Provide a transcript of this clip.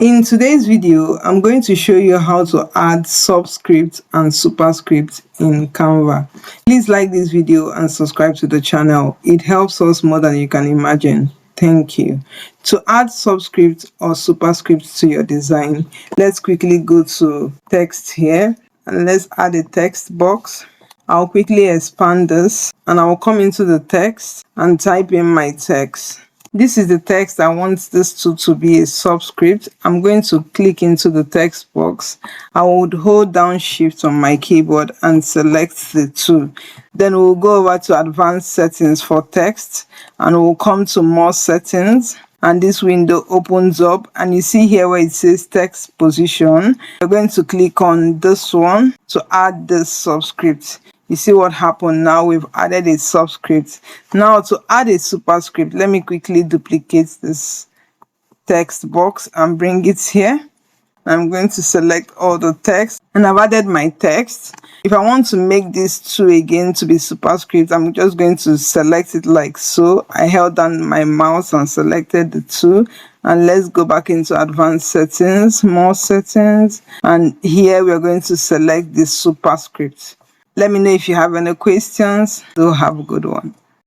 In today's video, I'm going to show you how to add subscript and superscript in Canva. Please like this video and subscribe to the channel. It helps us more than you can imagine. Thank you. To add subscript or superscript to your design, let's quickly go to text here and let's add a text box. I'll quickly expand this and I'll come into the text and type in my text. This is the text I want this to be a subscript. I'm going to click into the text box. I would hold down shift on my keyboard and select the two. Then we'll go over to advanced settings for text and we'll come to more settings. And this window opens up and you see here where it says text position. We're going to click on this one to add this subscript. You see what happened now? We've added a subscript. Now to add a superscript, let me quickly duplicate this text box and bring it here. I'm going to select all the text and I've added my text. If I want to make this two again to be superscript, I'm just going to select it like so. I held down my mouse and selected the two. And let's go back into advanced settings, more settings. And here we're going to select the superscript. Let me know if you have any questions. Do have a good one.